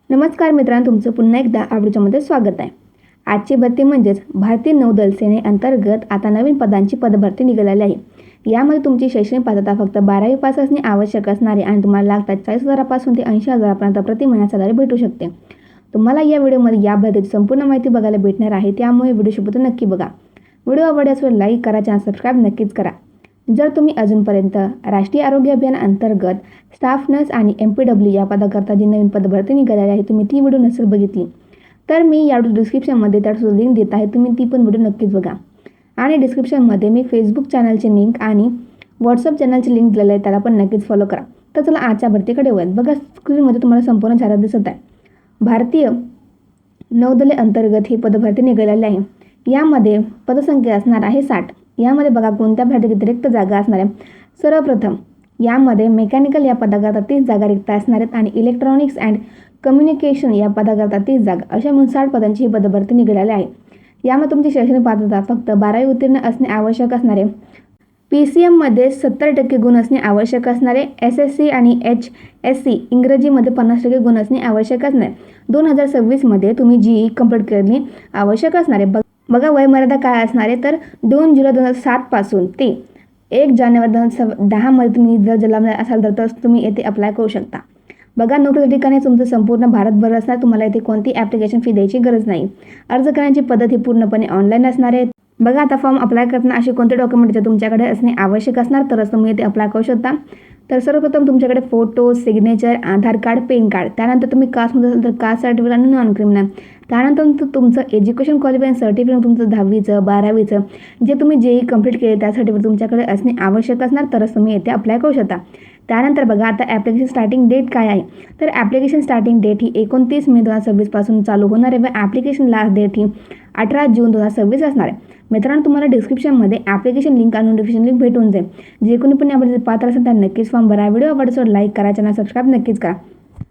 नमस्कार मित्रांनो, तुमचं पुन्हा एकदा आवडीच्यामध्ये स्वागत आहे. आजची भरती म्हणजेच भारतीय नौदल सेनेअंतर्गत आता नवीन पदांची पदभरती निघालेली आहे. यामध्ये तुमची शैक्षणिक पात्रता फक्त 12वी पास असणे आवश्यक असणारे आणि तुम्हाला लागतात 40,000 ते 80,000 प्रति महिन्यात सॅलरी भेटू शकते. तुम्हाला या व्हिडिओमध्ये या भरतीची संपूर्ण माहिती बघायला भेटणार आहे, त्यामुळे व्हिडिओ शेवटपर्यंत नक्की बघा. व्हिडिओ आवडल्यास लाईक करा, चॅनल सबस्क्राईब नक्कीच करा. जर तुम्ही अजूनपर्यंत राष्ट्रीय आरोग्य अभियान अंतर्गत स्टाफ नर्स आणि MPW या पदाकरता जी नवीन पदभरती निघालेली आहे, तुम्ही ती व्हिडिओ नसेल बघितली तर मी या डिस्क्रिप्शनमध्ये त्याची लिंक देत आहे, तुम्ही ती पण व्हिडिओ नक्कीच बघा. आणि डिस्क्रिप्शनमध्ये मी फेसबुक चॅनलची लिंक आणि व्हॉट्सअप चॅनलची लिंक दिलेली आहे, त्याला पण नक्कीच फॉलो करा. तर चला आजच्या भरतीकडे वळूयात. बघा, स्क्रीनमध्ये तुम्हाला संपूर्ण जाहिरात दिसत आहे. भारतीय नौदले अंतर्गत ही पदभरती निघालेली आहे. यामध्ये पदसंख्या असणार आहे 60. यामध्ये बघा कोणत्या भरतीत रिक्त जागा असणार आहे. सर्वप्रथम यामध्ये मेकॅनिकल या पदाकरता 30 जागा रिक्त असणार आहेत आणि इलेक्ट्रॉनिक्स अँड कम्युनिकेशन या पदाकरता 30 जागा, अशा मिळून 60 पदांची ही पदभरती निघालेली आहे. यामध्ये तुमची शैक्षणिक पात्रता फक्त 12वी उत्तीर्ण असणे आवश्यक असणारे, PCMमध्ये 70% गुण असणे आवश्यक असणारे, SSC आणि HSC इंग्रजीमध्ये 50% गुण असणे आवश्यक असणारे, 2026मध्ये तुम्ही GE कंप्लीट करणे आवश्यक असणारे. बघा वयमर्यादा काय असणार आहे, तर 2 जुलै 2007 पासून ते 1 जानेवारी 2010 मध्ये तुम्ही जर जन्मला असाल तर तुम्ही येथे अप्लाय करू शकता. बघा, नोकरीच्या ठिकाणी तुमचं संपूर्ण भारतभर असणार. तुम्हाला येथे कोणती ॲप्लिकेशन फी द्यायची गरज नाही. अर्ज करण्याची पद्धत ही पूर्णपणे ऑनलाईन असणार आहे. बघा, आता फॉर्म अप्लाय करताना असे कोणते डॉक्युमेंट तुमच्याकडे असणे आवश्यक असणार तरच तुम्ही येथे अप्लाय करू शकता. तर सर्वप्रथम तुमच्याकडे फोटो, सिग्नेचर, आधार कार्ड, पॅन कार्ड, त्यानंतर तुम्ही कास्टमध्ये असाल तर कास्ट सर्टिफिकेट आणि नॉन क्रिमिनल, त्यानंतर तुमचं एज्युकेशन क्वालिफिकेशन सर्टिफिकेट, तुमचं 10वीचं 12वीचं जे तुम्ही JEE कंप्लीट केले त्या सर्टिफिकेट तुमच्याकडे असणे आवश्यक असणार तरच तुम्ही येथे अप्लाय करू शकता. त्यानंतर बघा, आता ॲप्लिकेशन स्टार्टिंग डेट काय आहे, तर ॲप्लिकेशन स्टार्टिंग डेट ही 29 मे 2026 पासून चालू होणार आहे व ॲप्लिकेशन लास्ट डेट ही 18 जून 2026 असणार आहे. मित्रांनो, तुम्हाला डिस्क्रिप्शनमध्ये ॲप्लिकेशन लिंक आणि नोटिफिकेशन लिंक भेटून जाईल. जे कोणी पण यामध्ये पात्र असेल त्यांना नक्कीच फॉर्म भरा. व्हिडिओ आवडल्यास लाईक करा, चॅनल सबस्क्राईब नक्कीच करा.